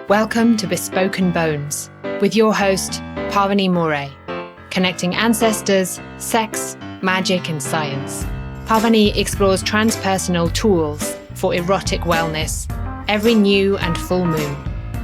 Welcome to Bespoken Bones with your host, Pavini Moray, connecting ancestors, sex, magic and science. Pavini explores transpersonal tools for erotic wellness every new and full moon,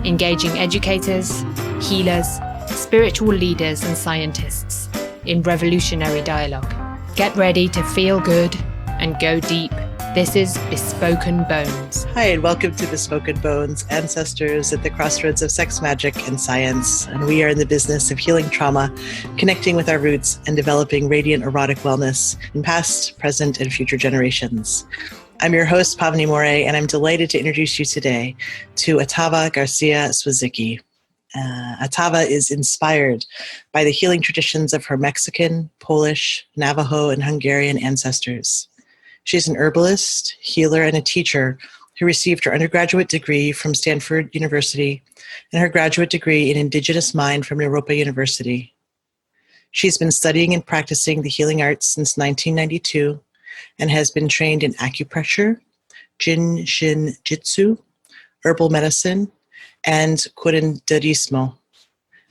engaging educators, healers, spiritual leaders and scientists in revolutionary dialogue. Get ready to feel good and go deep. This is Bespoken Bones. Hi, and welcome to Bespoken Bones, ancestors at the crossroads of sex, magic, and science. And we are in the business of healing trauma, connecting with our roots, and developing radiant erotic wellness in past, present, and future generations. I'm your host, Pavini Moray, and I'm delighted to introduce you today to Atava Garcia Swiecicki. Atava is inspired by the healing traditions of her Mexican, Polish, Navajo, and Hungarian ancestors. She's an herbalist, healer, and a teacher who received her undergraduate degree from Stanford University and her graduate degree in Indigenous Mind from Europa University. She's been studying and practicing the healing arts since 1992 and has been trained in acupressure, Jin Shin Jitsu, herbal medicine, and curanderismo.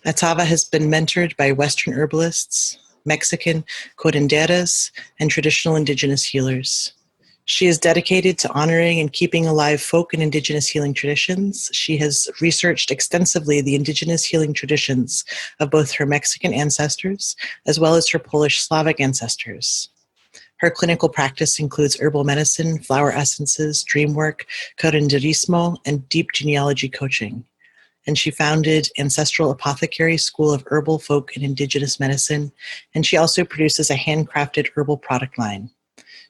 Atava has been mentored by Western herbalists, Mexican curanderas, and traditional indigenous healers. She is dedicated to honoring and keeping alive folk and indigenous healing traditions. She has researched extensively the indigenous healing traditions of both her Mexican ancestors as well as her Polish Slavic ancestors. Her clinical practice includes herbal medicine, flower essences, dream work, curanderismo, and deep genealogy coaching. And she founded Ancestral Apothecary School of Herbal, Folk, and Indigenous Medicine, and she also produces a handcrafted herbal product line.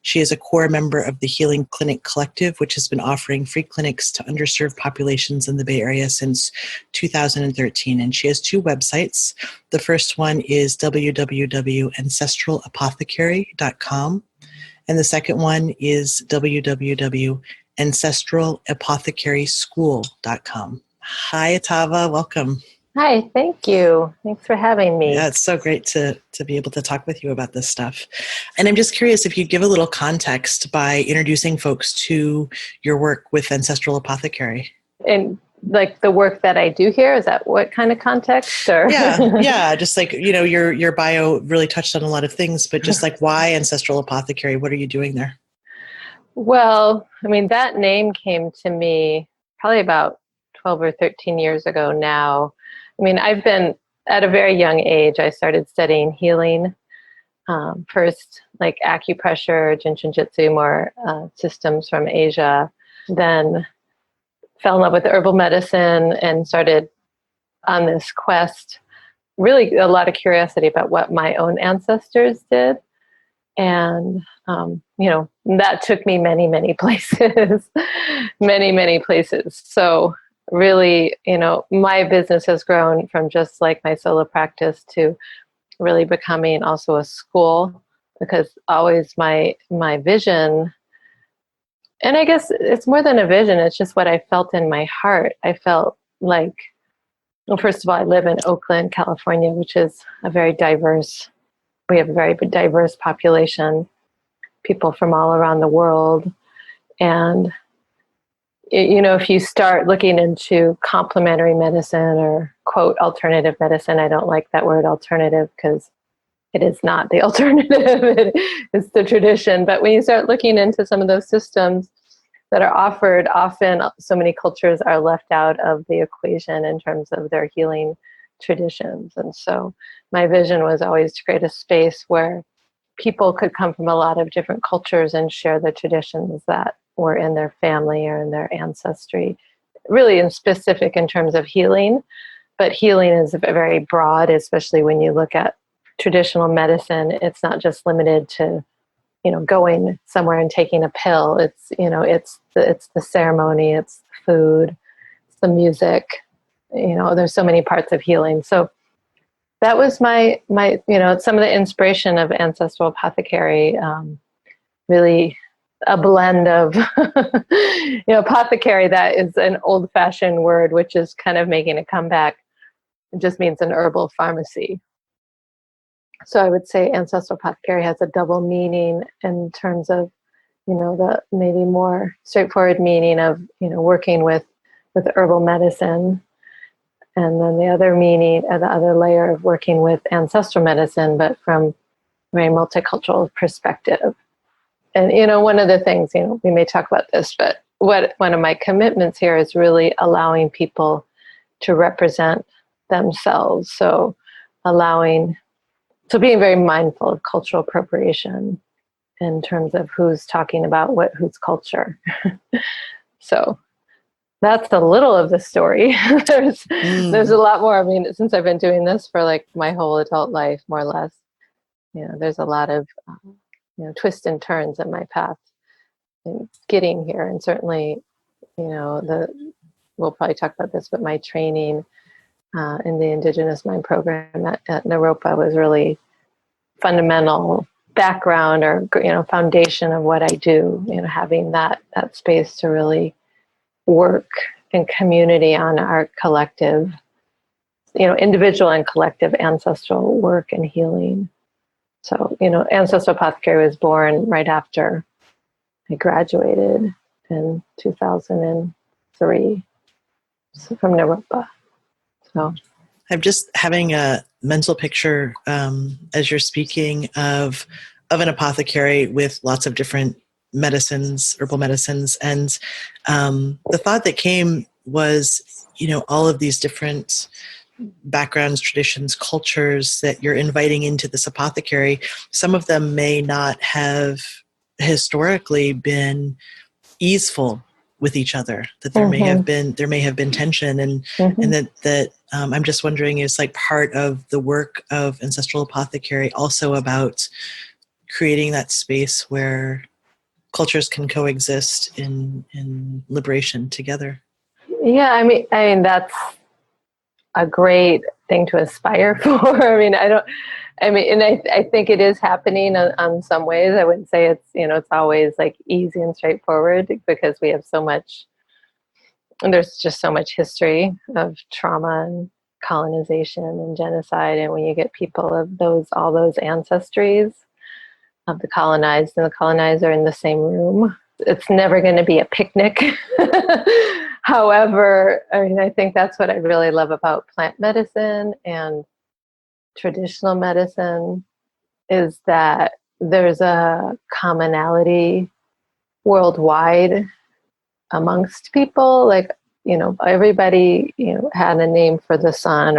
She is a core member of the Healing Clinic Collective, which has been offering free clinics to underserved populations in the Bay Area since 2013, and she has two websites. The first one is www.ancestralapothecary.com, and the second one is www.ancestralapothecaryschool.com. Hi, Atava. Welcome. Hi, thank you. Thanks for having me. Yeah, it's so great to be able to talk with you about this stuff. And I'm just curious if you'd give a little context by introducing folks to your work with Ancestral Apothecary. And like the work that I do here, is that what kind of context? Or? Yeah. Just like, your bio really touched on a lot of things, but just like why Ancestral Apothecary? What are you doing there? Well, that name came to me probably about 12 or 13 years ago now. I've been, at a very young age, I started studying healing. First, like acupressure, Jin Shin Jitsu, more systems from Asia. Then fell in love with herbal medicine and started on this quest. Really a lot of curiosity about what my own ancestors did. And, that took me many, many places, many places. So really, my business has grown from just like my solo practice to really becoming also a school, because always my vision, and I guess it's more than a vision, it's just what I felt in my heart. I felt like, well, first of all, I live in Oakland, California, which is we have a very diverse population, people from all around the world. And if you start looking into complementary medicine or, quote, alternative medicine, I don't like that word alternative because it is not the alternative, it's the tradition. But when you start looking into some of those systems that are offered, often so many cultures are left out of the equation in terms of their healing traditions. And so my vision was always to create a space where people could come from a lot of different cultures and share the traditions that were in their family or in their ancestry, really in specific in terms of healing. But healing is very broad, especially when you look at traditional medicine. It's not just limited to, going somewhere and taking a pill. It's, it's the ceremony, it's the food, it's the music. There's so many parts of healing. So that was my some of the inspiration of Ancestral Apothecary, really a blend of, apothecary, that is an old-fashioned word, which is kind of making a comeback. It just means an herbal pharmacy. So I would say Ancestral Apothecary has a double meaning in terms of, the maybe more straightforward meaning of, working with herbal medicine And then the other meaning, the other layer of working with ancestral medicine, but from a very multicultural perspective. And, one of the things, we may talk about this, but one of my commitments here is really allowing people to represent themselves. So being very mindful of cultural appropriation in terms of who's talking about whose culture. So that's a little of the story. There's a lot more. I mean, since I've been doing this for like my whole adult life, more or less, there's a lot of twists and turns in my path in getting here. And certainly, we'll probably talk about this, but my training in the Indigenous Mind program at Naropa was really fundamental background or foundation of what I do. Having that space to really work in community on our collective, individual and collective ancestral work and healing. So, Ancestral Apothecary was born right after I graduated in 2003 from Naropa. So I'm just having a mental picture as you're speaking of an apothecary with lots of different medicines, herbal medicines. And the thought that came was, all of these different backgrounds, traditions, cultures that you're inviting into this apothecary. Some of them may not have historically been easeful with each other, that there may have been tension, and that I'm just wondering, is like part of the work of Ancestral Apothecary also about creating that space where cultures can coexist in liberation together? Yeah, I mean that's a great thing to aspire for. I think it is happening on some ways. I wouldn't say it's always like easy and straightforward, because we have so much, and there's just so much history of trauma and colonization and genocide. And when you get people of all those ancestries of the colonized and the colonizer in the same room, it's never going to be a picnic. However, I think that's what I really love about plant medicine and traditional medicine, is that there's a commonality worldwide amongst people. Like, everybody, had a name for the sun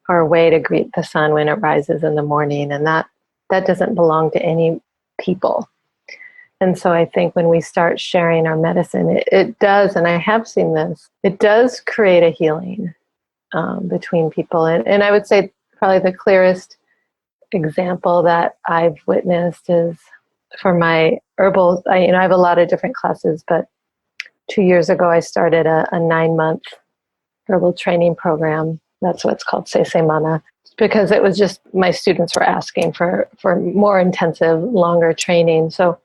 or a way to greet the sun when it rises in the morning. And that doesn't belong to any people. And so I think when we start sharing our medicine, it does, and I have seen this, it does create a healing between people. And I would say probably the clearest example that I've witnessed is for my herbal. I have a lot of different classes, but 2 years ago I started a 9-month herbal training program. That's what's called Se Semana, because it was just my students were asking for more intensive, longer training. So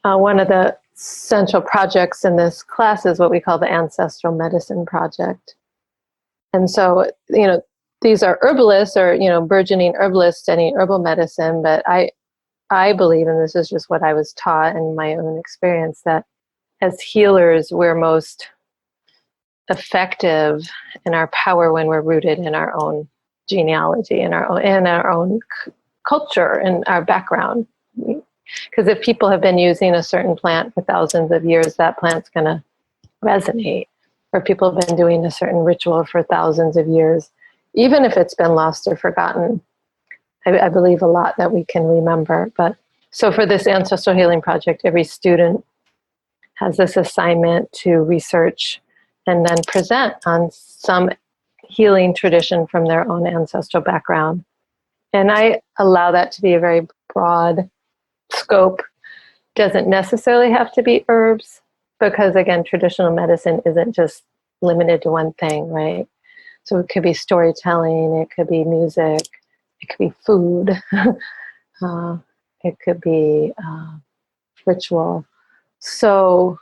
one of the central projects in this class is what we call the Ancestral Medicine Project. And so, these are herbalists or, burgeoning herbalists studying herbal medicine. But I believe, and this is just what I was taught in my own experience, that as healers, we're most effective in our power when we're rooted in our own genealogy, in our own culture and our background. Because if people have been using a certain plant for thousands of years, that plant's going to resonate. Or people have been doing a certain ritual for thousands of years, even if it's been lost or forgotten. I believe a lot that we can remember. But so for this Ancestral Healing Project, every student has this assignment to research and then present on some healing tradition from their own ancestral background. And I allow that to be a very broad scope. Doesn't necessarily have to be herbs, because again, traditional medicine isn't just limited to one thing, right? So it could be storytelling, it could be music, it could be food, it could be ritual. So,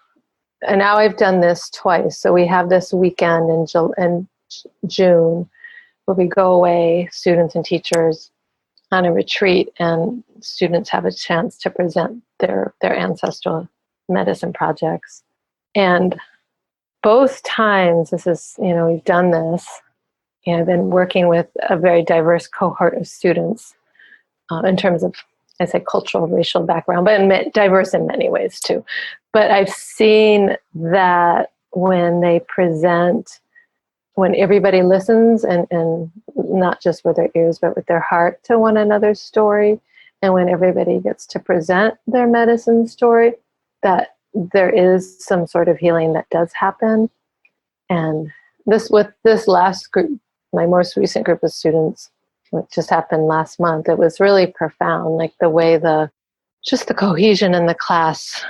and now I've done this twice. So we have this weekend in June where we go away, students and teachers, on a retreat, and students have a chance to present their ancestral medicine projects. And both times, this is, we've done this, I've been working with a very diverse cohort of students in terms of, I say, cultural, racial background, but diverse in many ways too. But I've seen that when they present, when everybody listens and not just with their ears, but with their heart to one another's story, and when everybody gets to present their medicine story, that there is some sort of healing that does happen. And with this last group, my most recent group of students, which just happened last month, it was really profound, like the way just the cohesion in the class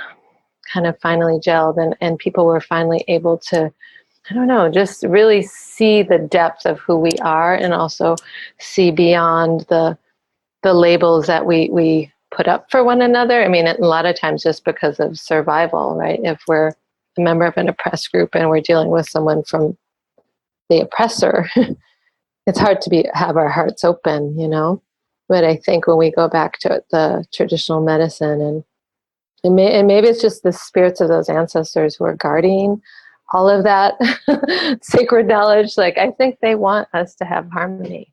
kind of finally gelled, and people were finally able to, I don't know, just really see the depth of who we are, and also see beyond the labels that we put up for one another. I mean, a lot of times just because of survival, right? If we're a member of an oppressed group and we're dealing with someone from the oppressor, it's hard to have our hearts open, But I think when we go back to the traditional medicine, and maybe it's just the spirits of those ancestors who are guarding all of that sacred knowledge. Like, I think they want us to have harmony.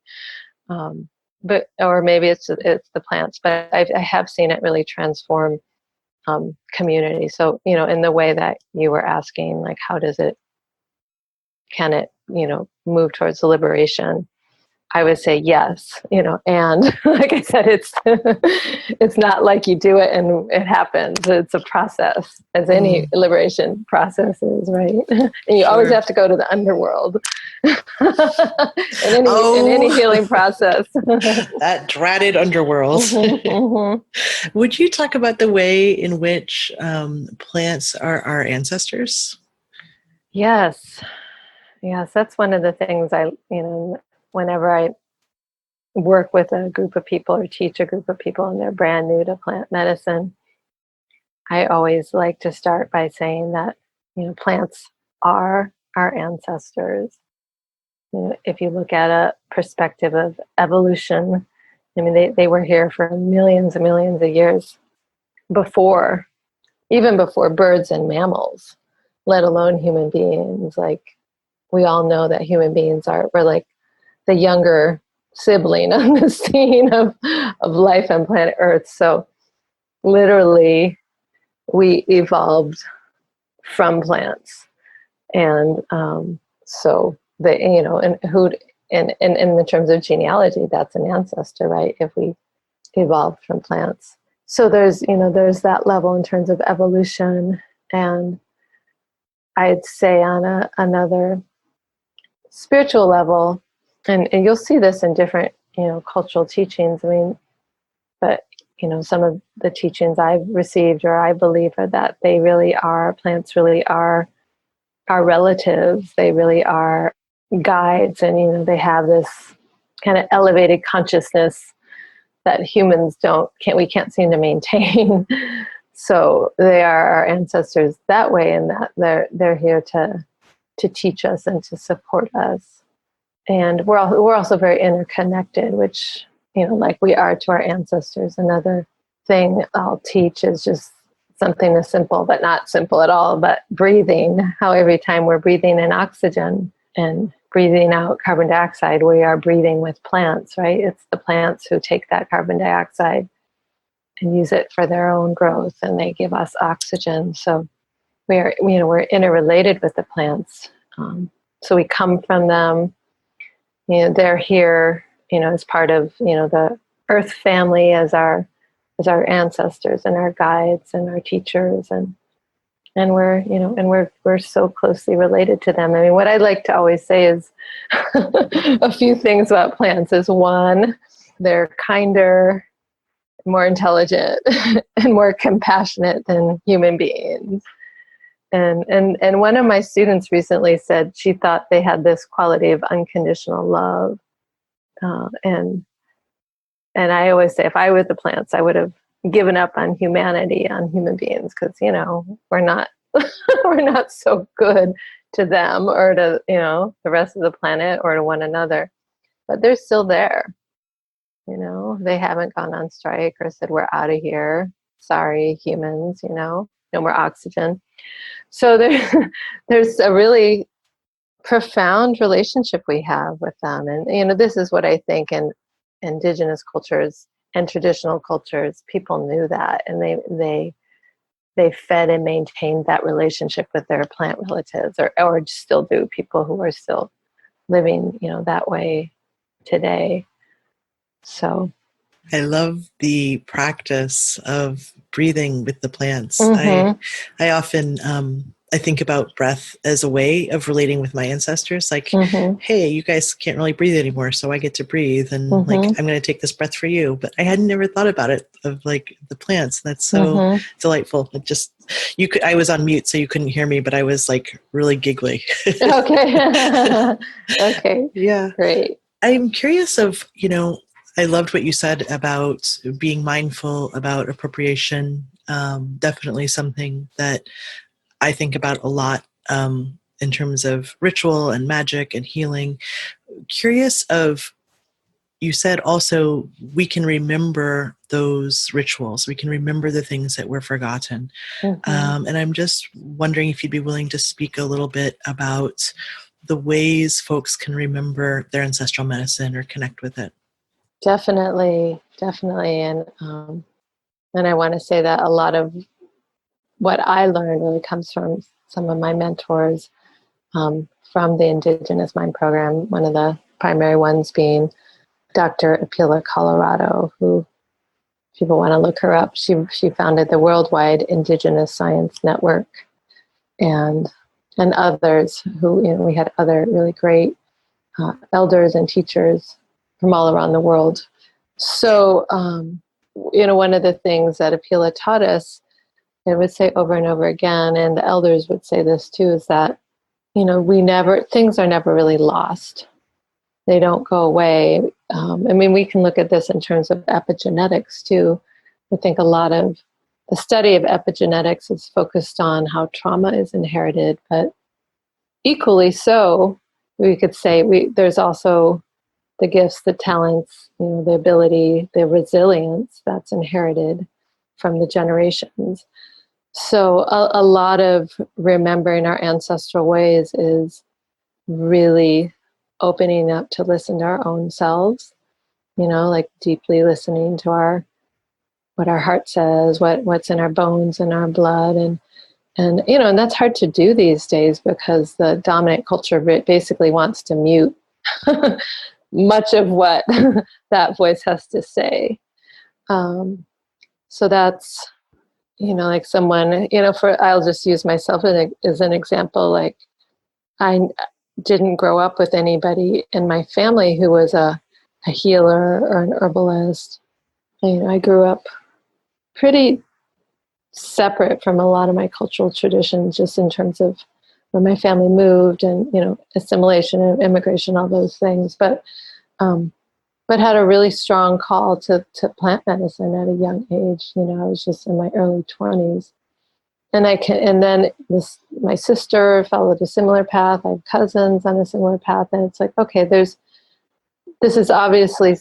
Or maybe it's the plants, but I have seen it really transform community. So, in the way that you were asking, like, can it, move towards liberation? I would say yes, and like I said, it's not like you do it and it happens. It's a process, as any liberation process is, right? And you always have to go to the underworld in any healing process. That dreaded underworld. Would you talk about the way in which plants are our ancestors? Yes, that's one of the things whenever I work with a group of people or teach a group of people and they're brand new to plant medicine, I always like to start by saying that, plants are our ancestors. If you look at a perspective of evolution, I mean, they were here for millions and millions of years even before birds and mammals, let alone human beings. Like, we all know that human beings we're like the younger sibling on the scene of life on planet Earth. So literally we evolved from plants. And so in the terms of genealogy, that's an ancestor, right? If we evolved from plants. So there's that level in terms of evolution. And I'd say on another spiritual level, and you'll see this in different, cultural teachings. I mean, but, some of the teachings I've received or I believe are that plants really are our relatives. They really are guides. And, they have this kind of elevated consciousness that humans we can't seem to maintain. So they are our ancestors that way, and that they're here to teach us and to support us. And we're also very interconnected, which, like we are to our ancestors. Another thing I'll teach is just something as simple, but not simple at all, but breathing. How every time we're breathing in oxygen and breathing out carbon dioxide, we are breathing with plants, right? It's the plants who take that carbon dioxide and use it for their own growth, and they give us oxygen. So we're interrelated with the plants. So we come from them. They're here, as part of, the earth family, as our ancestors and our guides and our teachers, and we're so closely related to them. I mean, what I like to always say is a few things about plants is, one, they're kinder, more intelligent, and more compassionate than human beings. And one of my students recently said she thought they had this quality of unconditional love. And I always say, if I were the plants, I would have given up on humanity, on human beings, because, we're not we're not so good to them or to, the rest of the planet or to one another. But they're still there. They haven't gone on strike or said, we're out of here. Sorry, humans, no more oxygen. So there's a really profound relationship we have with them. And, this is what I think in indigenous cultures and traditional cultures, people knew that, and they fed and maintained that relationship with their plant relatives, or still do, people who are still living, that way today. So I love the practice of breathing with the plants. Mm-hmm. I often I think about breath as a way of relating with my ancestors. Like, Mm-hmm. hey, you guys can't really breathe anymore, so I get to breathe, and Mm-hmm. like I'm going to take this breath for you. But I had never thought about it of like the plants. That's so Mm-hmm. delightful. It just I was on mute, so you couldn't hear me, but I was like really giggly. Okay. Okay. Yeah. Great. I'm curious of, I loved what you said about being mindful about appropriation. Definitely something that I think about a lot in terms of ritual and magic and healing. Curious of, you said also we can remember those rituals. We can remember the things that were forgotten. Mm-hmm. And I'm just wondering if you'd be willing to speak a little bit about the ways folks can remember their ancestral medicine or connect with it. Definitely. And I want to say that a lot of what I learned really comes from some of my mentors from the Indigenous Mind Program, one of the primary ones being Dr. Apila Colorado, who, if people want to look her up, she founded the Worldwide Indigenous Science Network, and others who, we had other really great elders and teachers from all around the world. So, one of the things that Apila taught us, I would say over and over again, and the elders would say this too, is that, things are never really lost. They don't go away. We can look at this in terms of epigenetics too. I think a lot of the study of epigenetics is focused on how trauma is inherited, but equally so, we could say there's also the gifts, the talents, the ability, the resilience that's inherited from the generations. So a lot of remembering our ancestral ways is really opening up to listen to our own selves, like deeply listening to what our heart says, what's in our bones and our blood. And that's hard to do these days because the dominant culture basically wants to mute much of what that voice has to say. So that's, like someone, I'll just use myself as an example. Like, I didn't grow up with anybody in my family who was a healer or an herbalist. I grew up pretty separate from a lot of my cultural traditions, just in terms of where my family moved and, assimilation and immigration, all those things. But had a really strong call to plant medicine at a young age. I was just in my early 20s. And then my sister followed a similar path. I have cousins on a similar path. And it's like, okay, this is obviously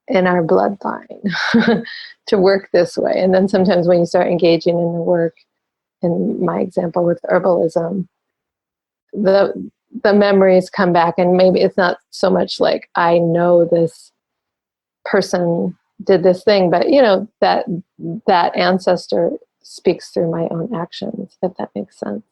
in our bloodline to work this way. And then sometimes when you start engaging in the work, in my example with herbalism, the memories come back, and maybe it's not so much like I know this person did this thing, but that ancestor speaks through my own actions, if that makes sense.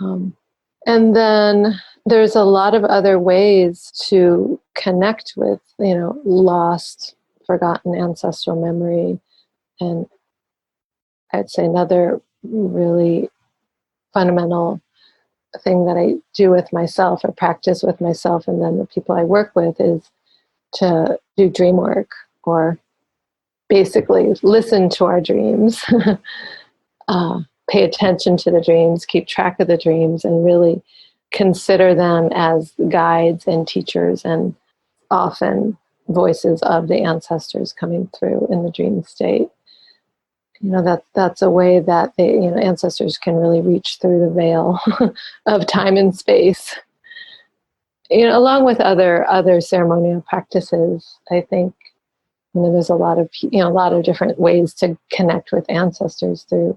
And then there's a lot of other ways to connect with, lost, forgotten ancestral memory. And I'd say another really fundamental thing that I do with myself, or practice with myself, and then the people I work with, is to do dream work, or basically listen to our dreams, pay attention to the dreams, keep track of the dreams, and really consider them as guides and teachers, and often voices of the ancestors coming through in the dream state. That's a way that the ancestors can really reach through the veil of time and space. Along with other ceremonial practices, I think there's a lot of different ways to connect with ancestors through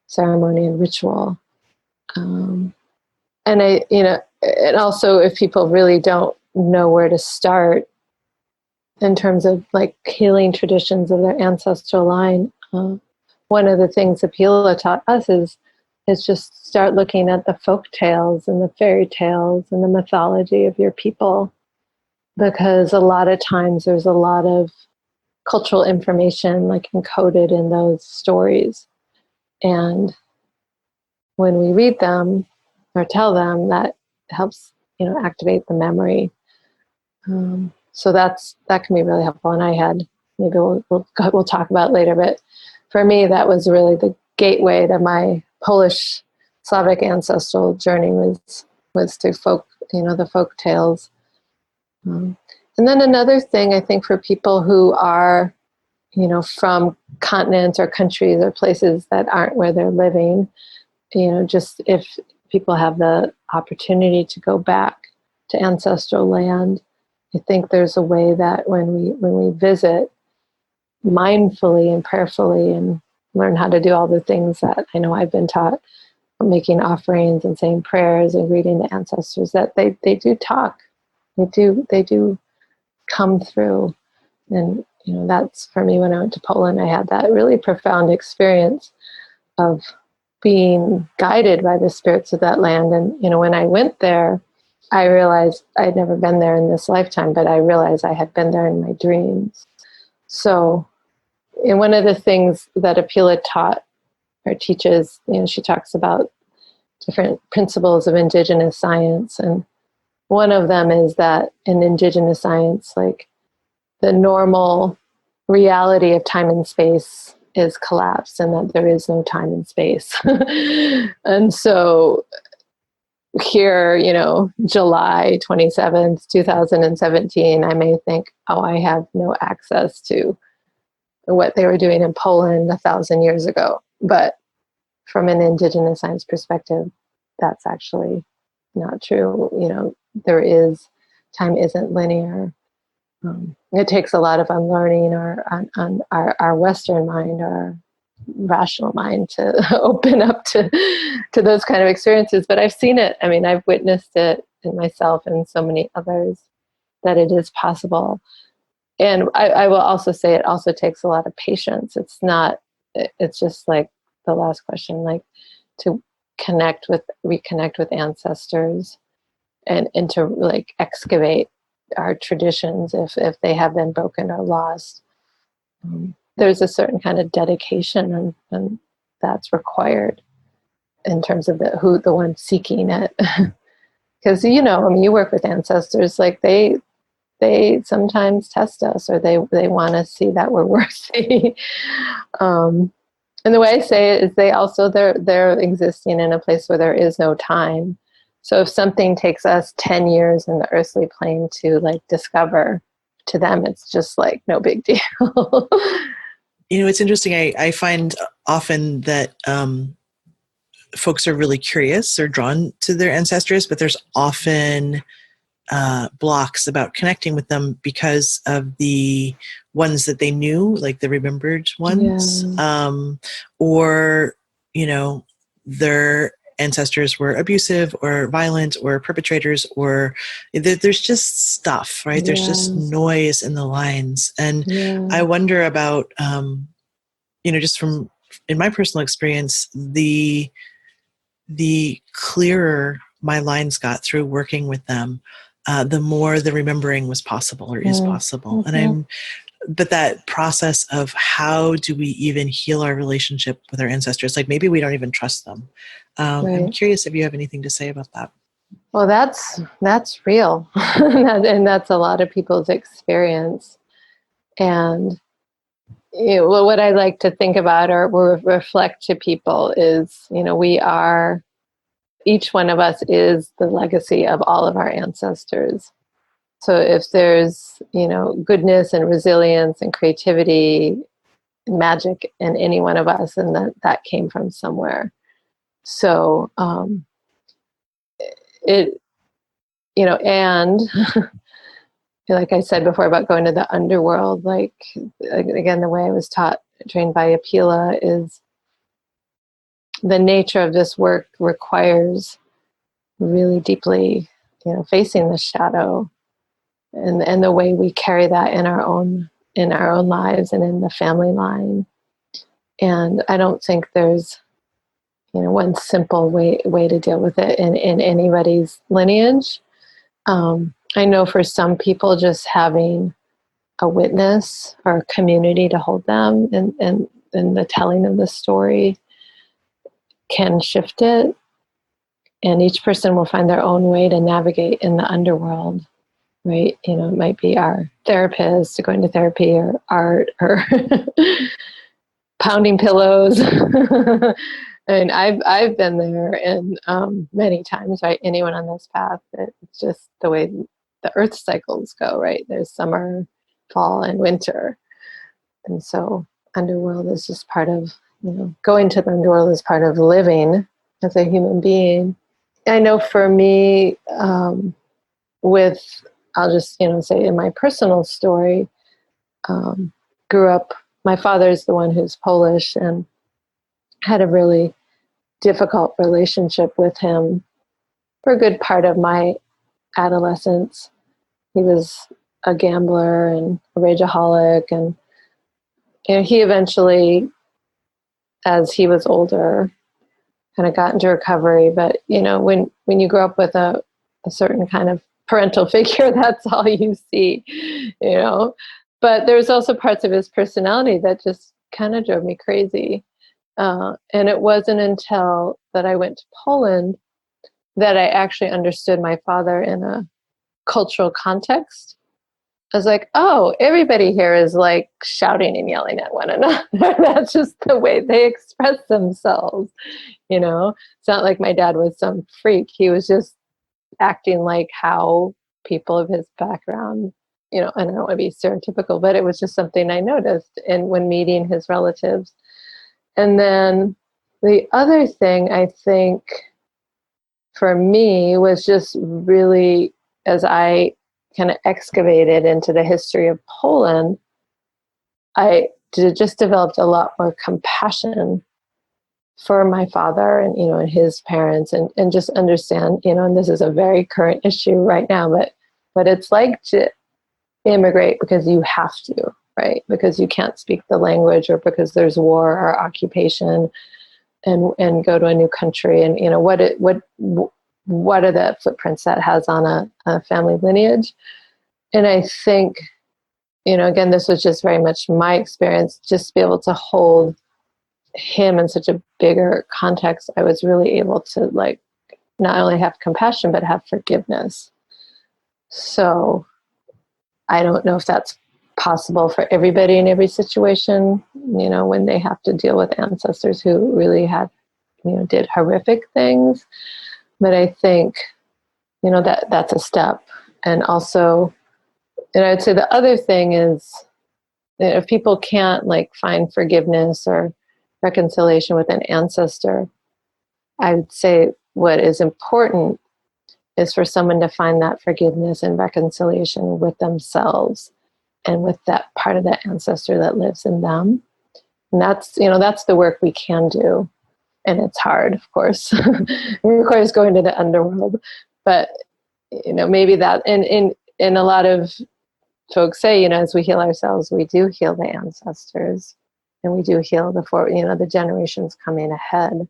ceremony and ritual. And And also, if people really don't know where to start in terms of like healing traditions of their ancestral line, one of the things Apila taught us is just start looking at the folk tales and the fairy tales and the mythology of your people, because a lot of times there's a lot of cultural information like encoded in those stories, and when we read them or tell them, that helps activate the memory. So that can be really helpful. And I had, maybe we'll talk about it later, but for me that was really the gateway to my Polish Slavic ancestral journey was through folk, the folk tales. And then another thing I think for people who are, from continents or countries or places that aren't where they're living, just if people have the opportunity to go back to ancestral land, I think there's a way that when we visit mindfully and prayerfully and learn how to do all the things that I know I've been taught, making offerings and saying prayers and greeting the ancestors, that they do talk. They do come through. And, that's for me when I went to Poland, I had that really profound experience of being guided by the spirits of that land. And, when I went there, I realized I'd never been there in this lifetime, but I realized I had been there in my dreams. So, and one of the things that Apila taught or teaches, she talks about different principles of Indigenous science. And one of them is that in Indigenous science, like the normal reality of time and space is collapsed, and that there is no time and space. And so here, July 27th, 2017, I may think, oh, I have no access to what they were doing in Poland 1,000 years ago. But from an Indigenous science perspective, that's actually not true. Time isn't linear. It takes a lot of unlearning on our Western mind, our rational mind, to open up to those kind of experiences. But I've seen it. I mean, I've witnessed it in myself and so many others, that it is possible. And I will also say it also takes a lot of patience. It's just like the last question, like to reconnect with ancestors and to like excavate our traditions if they have been broken or lost. There's a certain kind of dedication and that's required in terms of the one seeking it. Because you work with ancestors, like they sometimes test us, or they want to see that we're worthy. And the way I say it is they're existing in a place where there is no time. So if something takes us 10 years in the earthly plane to like discover, to them it's just like no big deal. It's interesting. I find often that folks are really curious or drawn to their ancestors, but there's often blocks about connecting with them because of the ones that they knew, like the remembered ones, or their ancestors were abusive or violent or perpetrators, or there's just stuff, right? There's just noise in the lines. And I wonder about, just from in my personal experience, the clearer my lines got through working with them, the more the remembering was possible or is possible. And but that process of how do we even heal our relationship with our ancestors? Like maybe we don't even trust them. I'm curious if you have anything to say about that. Well, that's real. And that's a lot of people's experience. And what I like to think about or reflect to people is, each one of us is the legacy of all of our ancestors. So if there's, goodness and resilience and creativity, and magic in any one of us, and that came from somewhere. So and like I said before about going to the underworld, like again, the way I was trained by Apila is the nature of this work requires really deeply facing the shadow, and the way we carry that in our own lives and in the family line. And I don't think there's one simple way to deal with it in anybody's lineage. I know for some people, just having a witness or a community to hold them and the telling of the story can shift it. And each person will find their own way to navigate in the underworld, right? It might be our therapist, going to therapy, or art, or pounding pillows. And I've been there, and many times, right? Anyone on this path, it's just the way the earth cycles go, right? There's summer, fall, and winter. And so underworld is just part of, going to the underworld is part of living as a human being. I know for me, I'll just, say in my personal story, grew up, my father's the one who's Polish, and had a really difficult relationship with him for a good part of my adolescence. He was a gambler and a rageaholic, and he eventually, as he was older, kind of got into recovery. But when you grow up with a certain kind of parental figure, that's all you see, But there's also parts of his personality that just kind of drove me crazy. And it wasn't until that I went to Poland that I actually understood my father in a cultural context. I was like, oh, everybody here is like shouting and yelling at one another. That's just the way they express themselves. It's not like my dad was some freak. He was just acting like how people of his background, and I don't want to be stereotypical, but it was just something I noticed when meeting his relatives. And then the other thing I think for me was just really, as I kind of excavated into the history of Poland, I just developed a lot more compassion for my father and, and his parents, and just understand, and this is a very current issue right now, but it's like to immigrate because you have to, right? Because you can't speak the language, or because there's war or occupation, and go to a new country. And, what are the footprints that has on a family lineage? And I think, again, this was just very much my experience, just to be able to hold him in such a bigger context. I was really able to not only have compassion, but have forgiveness. So I don't know if that's possible for everybody in every situation, when they have to deal with ancestors who really had, did horrific things. But I think, that's a step. And also, I'd say the other thing is that if people can't find forgiveness or reconciliation with an ancestor, I would say what is important is for someone to find that forgiveness and reconciliation with themselves and with that part of the ancestor that lives in them. And that's the work we can do. And it's hard, of course. It requires going to the underworld. But, maybe that, and a lot of folks say, as we heal ourselves, we do heal the ancestors, and we do heal the generations coming ahead.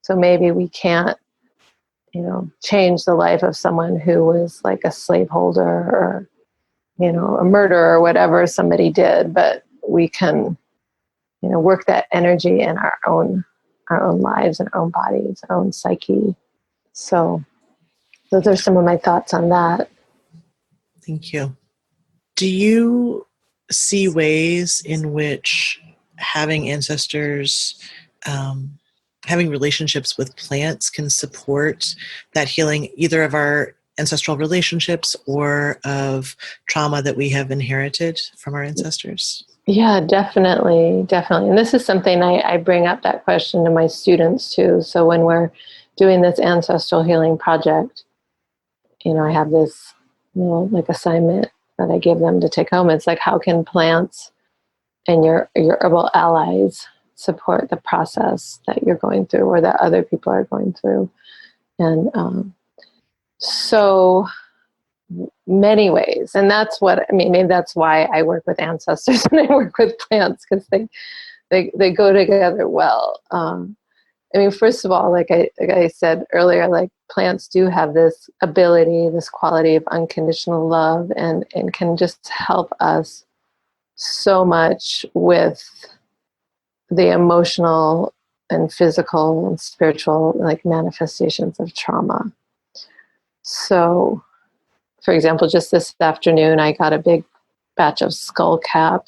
So maybe we can't, change the life of someone who was like a slaveholder or, a murderer or whatever somebody did, but we can, work that energy in our own lives and our own bodies, our own psyche. So those are some of my thoughts on that. Thank you. Do you see ways in which having ancestors, having relationships with plants can support that healing, either of our ancestral relationships or of trauma that we have inherited from our ancestors? Yeah, definitely. And this is something I bring up that question to my students too. So when we're doing this ancestral healing project, I have this, assignment that I give them to take home. It's like, how can plants and your herbal allies support the process that you're going through or that other people are going through? And so many ways. And that's what, I mean, maybe that's why I work with ancestors and I work with plants, because they go together well. I mean, first of all, like I said earlier, like plants do have this ability, this quality of unconditional love, and can just help us so much with the emotional and physical and spiritual like manifestations of trauma. So, for example, just this afternoon, I got a big batch of skullcap,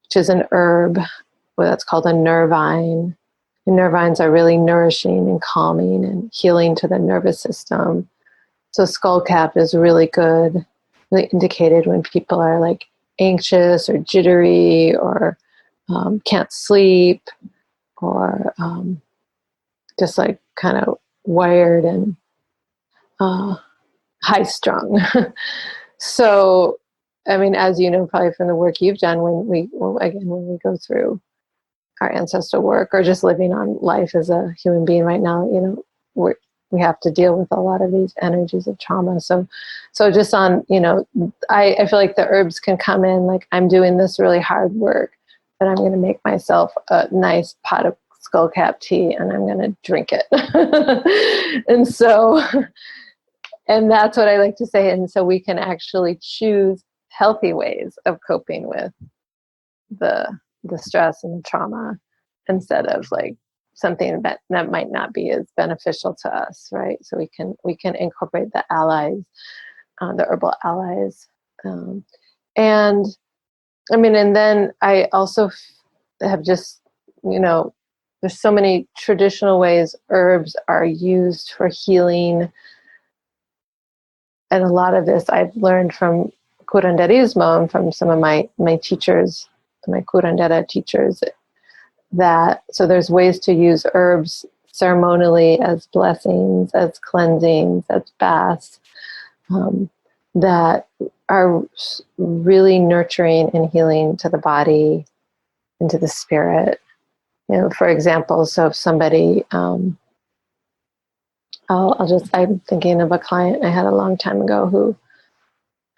which is an herb that's called a nervine. And nervines are really nourishing and calming and healing to the nervous system. So skullcap is really good, really indicated when people are like anxious or jittery or can't sleep or just like kind of wired and high strung. So, I mean, as you know, probably from the work you've done, when we go through our ancestral work or just living on life as a human being right now, you know, we have to deal with a lot of these energies of trauma. So just on, you know, I feel like the herbs can come in, like I'm doing this really hard work, but I'm going to make myself a nice pot of skullcap tea and I'm going to drink it. And so, and that's what I like to say. And so we can actually choose healthy ways of coping with the stress and the trauma instead of like something that might not be as beneficial to us, right? So we can incorporate the allies, the herbal allies, and I mean, and then I also have just, you know, there's so many traditional ways herbs are used for healing, and a lot of this I've learned from curanderismo and from some of my teachers, my curandera teachers, that so there's ways to use herbs ceremonially as blessings, as cleansings, as baths, that are really nurturing and healing to the body and to the spirit. You know, for example, so if somebody, I'm thinking of a client I had a long time ago who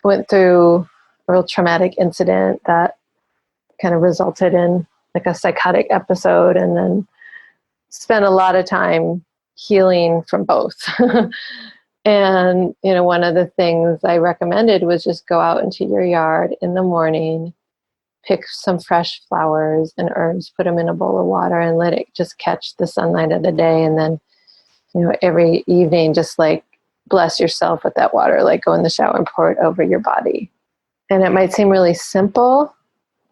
went through a real traumatic incident that kind of resulted in like a psychotic episode, and then spent a lot of time healing from both. And, you know, one of the things I recommended was just go out into your yard in the morning, pick some fresh flowers and herbs, put them in a bowl of water and let it just catch the sunlight of the day. And then, you know, every evening, just like bless yourself with that water, like go in the shower and pour it over your body. And it might seem really simple,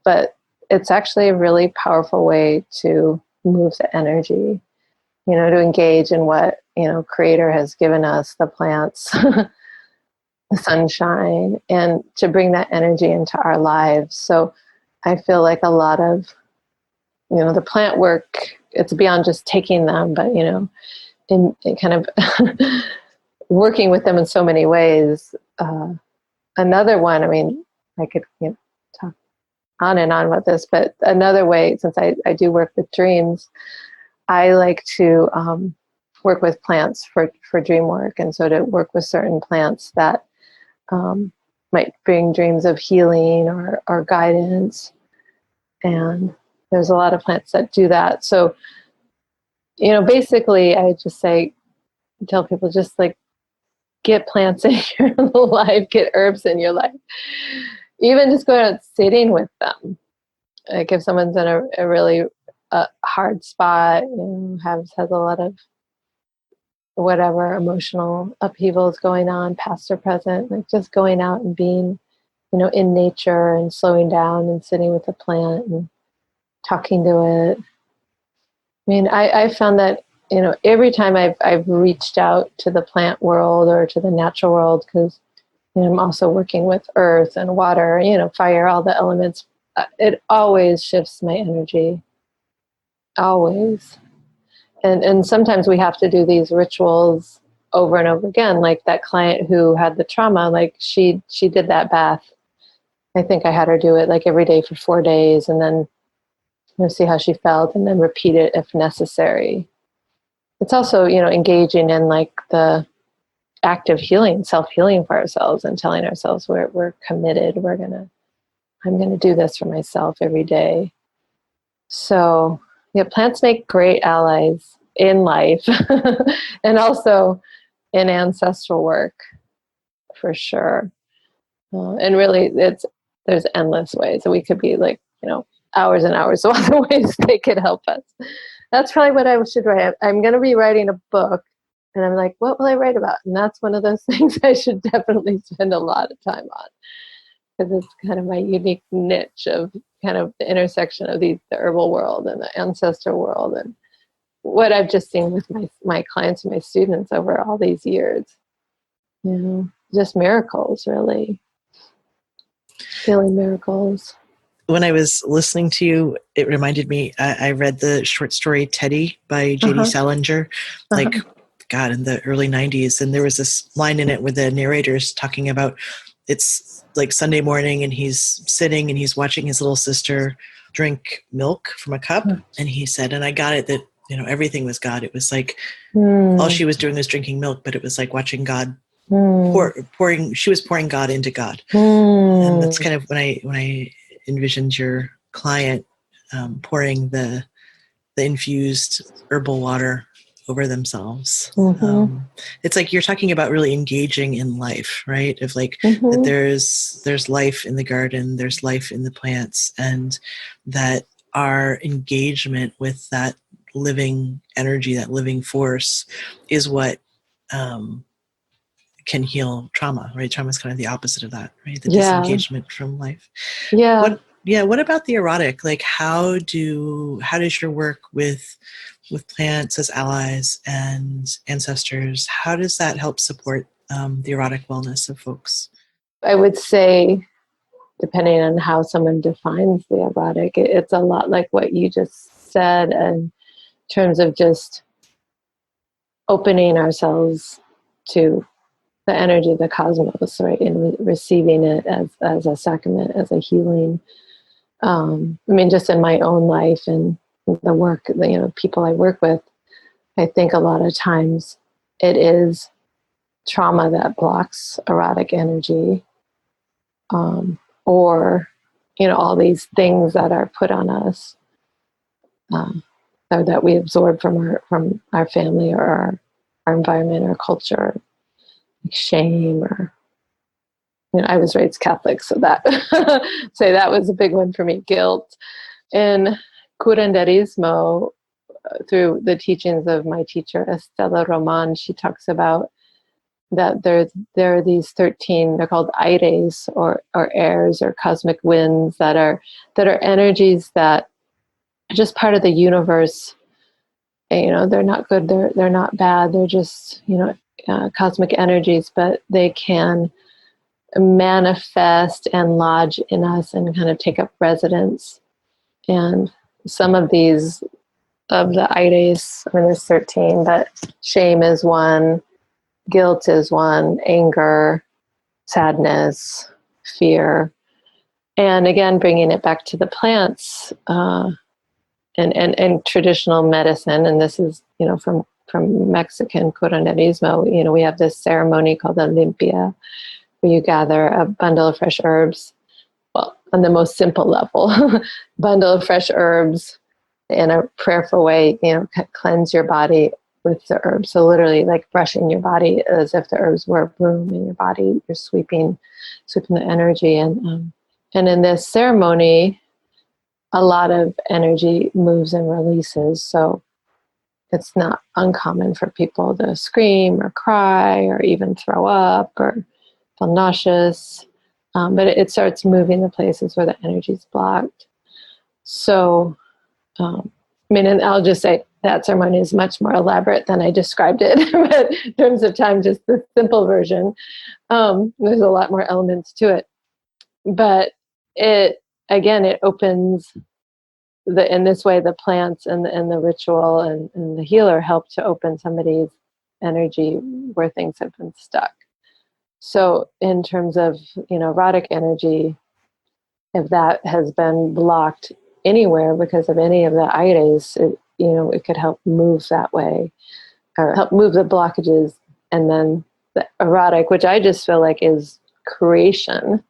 but it's actually a really powerful way to move the energy, you know, to engage in what, you know, Creator has given us, the plants, the sunshine, and to bring that energy into our lives. So I feel like a lot of, you know, the plant work, it's beyond just taking them, but, you know, in kind of working with them in so many ways. Another one, I mean, I could, you know, talk on and on about this, but another way, since I do work with dreams, I like to work with plants for dream work. And so to work with certain plants that might bring dreams of healing or guidance. And there's a lot of plants that do that. So, you know, basically I just tell people just like get plants in your life, get herbs in your life. Even just going out sitting with them. Like if someone's in a really hard spot, you know, has a lot of whatever emotional upheavals going on, past or present, like just going out and being, you know, in nature and slowing down and sitting with a plant and talking to it. I mean, I found that, you know, every time I've reached out to the plant world or to the natural world, because, you know, I'm also working with earth and water, you know, fire, all the elements, it always shifts my energy. Always. And sometimes we have to do these rituals over and over again. Like that client who had the trauma, like she did that bath. I think I had her do it like every day for 4 days, and then, you know, see how she felt, and then repeat it if necessary. It's also, you know, engaging in like the active healing, self-healing for ourselves, and telling ourselves we're committed. I'm going to do this for myself every day. So yeah, plants make great allies in life and also in ancestral work, for sure. And really, there's endless ways. So we could be like, hours and hours of other ways they could help us. That's probably what I should write. I'm going to be writing a book, and I'm like, what will I write about? And that's one of those things I should definitely spend a lot of time on, because it's kind of my unique niche of kind of the intersection of the herbal world and the ancestral world, and what I've just seen with my clients and my students over all these years. Just miracles, really. Feeling miracles. When I was listening to you, it reminded me, I read the short story Teddy by JD Salinger, like, God, in the early 90s. And there was this line in it where the narrator's talking about, it's like Sunday morning and he's sitting and he's watching his little sister drink milk from a cup. And he said, and I got it that, everything was God. It was like all she was doing was drinking milk, but it was like watching God pouring. She was pouring God into God. And that's kind of when I envisioned your client pouring the infused herbal water over themselves. It's like you're talking about really engaging in life, right? Of like that there's life in the garden, there's life in the plants, and that our engagement with that living energy, that living force, is what can heal trauma, right? Trauma is kind of the opposite of that, right? The disengagement from life. What about the erotic? Like, how does your work with plants as allies and ancestors, how does that help support the erotic wellness of folks? I would say, depending on how someone defines the erotic, it's a lot like what you just said in terms of just opening ourselves to the energy of the cosmos, right? And receiving it as a sacrament, as a healing. Just in my own life and the work, people I work with, I think a lot of times it is trauma that blocks erotic energy, or all these things that are put on us, or that we absorb from our family or our environment or culture, like shame or. I was raised Catholic, so that that was a big one for me. Guilt. In Curanderismo, through the teachings of my teacher Estela Roman, she talks about that there are these 13. They're called aires or airs or cosmic winds that are energies that are just part of the universe. And, they're not good. They're not bad. They're just cosmic energies, but they can manifest and lodge in us and kind of take up residence. And some of these of the aires, there's 13, but shame is one, guilt is one, anger, sadness, fear. And again, bringing it back to the plants and traditional medicine, and this is from Mexican curanderismo. We have this ceremony called the limpia, where you gather a bundle of fresh herbs, well, on the most simple level, bundle of fresh herbs in a prayerful way, cleanse your body with the herbs. So literally like brushing your body as if the herbs were a broom in your body. You're sweeping the energy. And in this ceremony, a lot of energy moves and releases. So it's not uncommon for people to scream or cry or even throw up or feel nauseous, but it starts moving the places where the energy is blocked. So, and I'll just say that ceremony is much more elaborate than I described it, but in terms of time, just the simple version, there's a lot more elements to it. But it opens in this way, the plants and the ritual and the healer help to open somebody's energy where things have been stuck. So in terms of, erotic energy, if that has been blocked anywhere because of any of the aires, it could help move that way or help move the blockages and then the erotic, which I just feel like is creator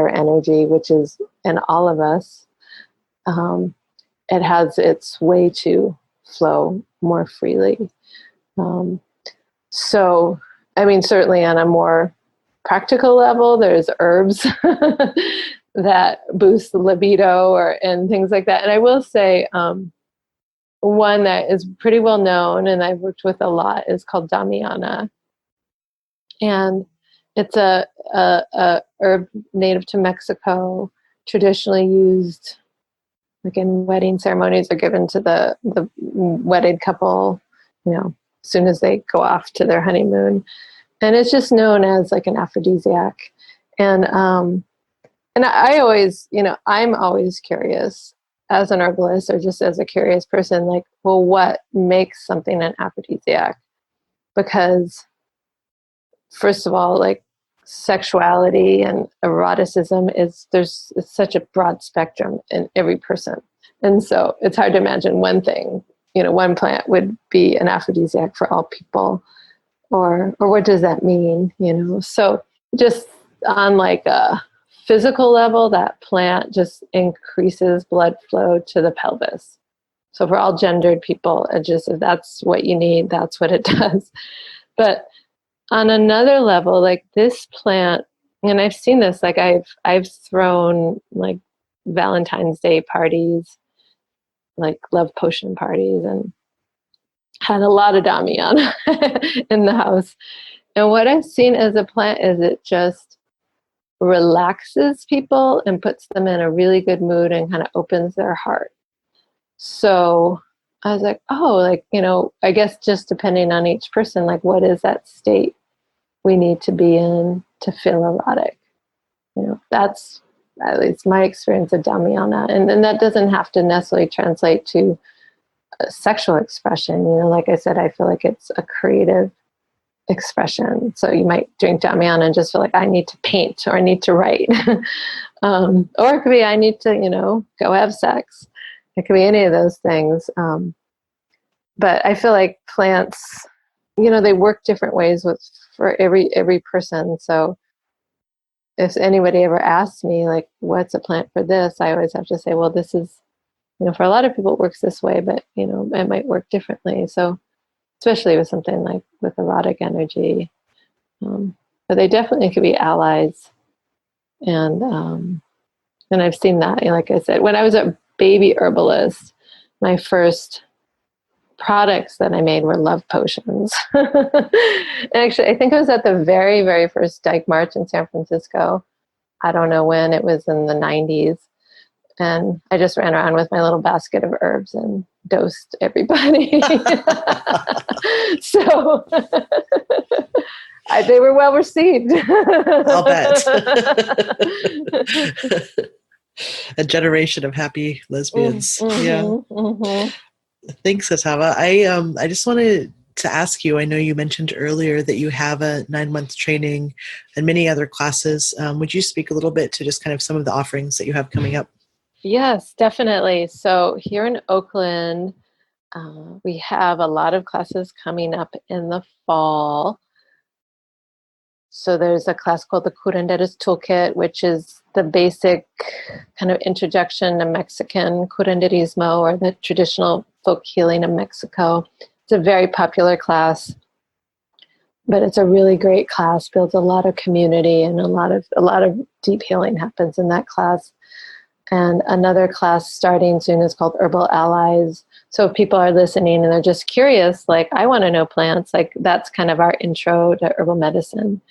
energy, which is in all of us. It has its way to flow more freely. So, I mean, certainly on a more practical level, there's herbs that boost the libido and things like that. And I will say, one that is pretty well known and I've worked with a lot is called Damiana. And it's a herb native to Mexico, traditionally used like in wedding ceremonies, are given to the wedded couple, as soon as they go off to their honeymoon. And it's just known as like an aphrodisiac. And I always, I'm always curious as an herbalist or just as a curious person, like, well, what makes something an aphrodisiac? Because first of all, like sexuality and eroticism it's such a broad spectrum in every person. And so it's hard to imagine one thing, one plant would be an aphrodisiac for all people, or what does that mean? So just on like a physical level, that plant just increases blood flow to the pelvis. So for all gendered people, if that's what you need, that's what it does. But on another level, like this plant, and I've seen this, like I've thrown like Valentine's Day parties, like love potion parties, and had a lot of Damiana in the house. And what I've seen as a plant is it just relaxes people and puts them in a really good mood and kind of opens their heart. So I was like, oh, like, I guess just depending on each person, like what is that state we need to be in to feel erotic? That's at least my experience of Damiana. And that doesn't have to necessarily translate to a sexual expression. Like I said, I feel like it's a creative expression. So you might drink Damiana and just feel like I need to paint or I need to write. Or it could be I need to, go have sex. It could be any of those things. But I feel like plants, they work different ways for every person. So if anybody ever asks me, like, what's a plant for this? I always have to say, well, this is, for a lot of people it works this way, but, it might work differently. So especially with something like with erotic energy. But they definitely could be allies. And I've seen that, like I said, when I was a baby herbalist, my first products that I made were love potions. Actually, I think it was at the very, very first Dyke March in San Francisco. I don't know when, it was in the 90s. And I just ran around with my little basket of herbs and dosed everybody. So they were well received. I'll bet. A generation of happy lesbians. Mm-hmm, yeah. Mm-hmm. Thanks, Atava. I just wanted to ask you, I know you mentioned earlier that you have a 9-month training and many other classes. Would you speak a little bit to just kind of some of the offerings that you have coming up? Yes, definitely. So here in Oakland, we have a lot of classes coming up in the fall. So there's a class called the Curandera's Toolkit, which is the basic kind of introduction to Mexican curanderismo, or the traditional folk healing of Mexico. It's a very popular class, but it's a really great class, builds a lot of community, and a lot of deep healing happens in that class. And another class starting soon is called Herbal Allies. So if people are listening and they're just curious, like, I want to know plants, like that's kind of our intro to herbal medicine.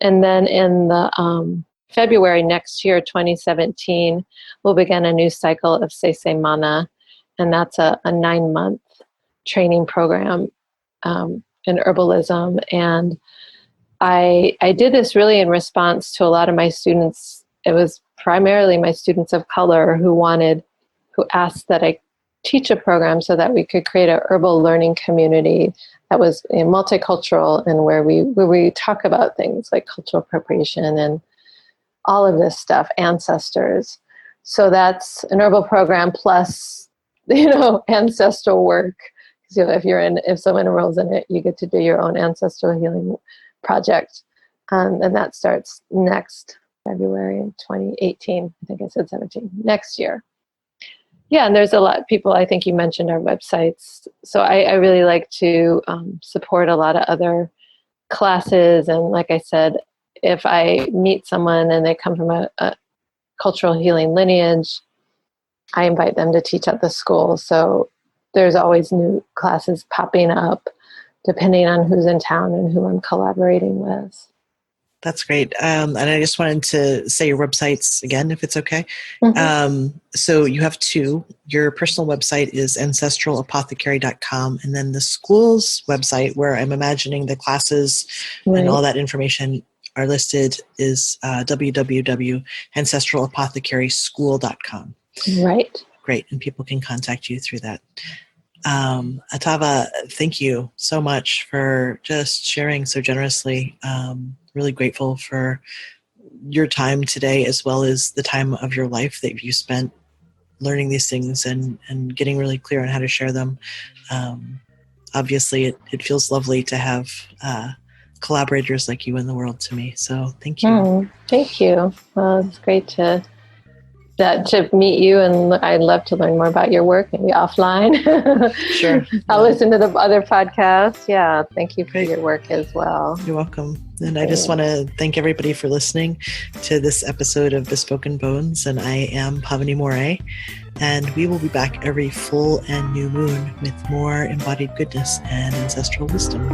And then in the February next year, 2017, we'll begin a new cycle of Seisei Mana. And that's a 9-month training program in herbalism. And I did this really in response to a lot of my students. It was primarily my students of color who asked that I teach a program so that we could create a herbal learning community that was multicultural, and where we talk about things like cultural appropriation and all of this stuff, ancestors. So that's an herbal program plus, ancestral work. So if someone enrolls in it, you get to do your own ancestral healing project. And that starts next February in 2018. I think I said 17, next year. Yeah, and there's a lot of people, I think you mentioned our websites. So I really like to support a lot of other classes. And like I said, if I meet someone and they come from a cultural healing lineage, I invite them to teach at the school. So there's always new classes popping up depending on who's in town and who I'm collaborating with. That's great. And I just wanted to say your websites again, if it's okay. Mm-hmm. So you have two. Your personal website is ancestralapothecary.com. And then the school's website, where I'm imagining the classes and all that information are listed, is www.ancestralapothecaryschool.com. Right. Great. And people can contact you through that. Atava, thank you so much for just sharing so generously. Really grateful for your time today, as well as the time of your life that you spent learning these things and getting really clear on how to share them. Obviously, it feels lovely to have collaborators like you in the world to me. So thank you. Thank you. Well, it's great to meet you, and I'd love to learn more about your work, maybe offline. Sure. I'll listen to the other podcasts. Yeah, thank you for your work as well. You're welcome. And I just want to thank everybody for listening to this episode of Bespoken Bones. And I am Pavini Moray, and we will be back every full and new moon with more embodied goodness and ancestral wisdom.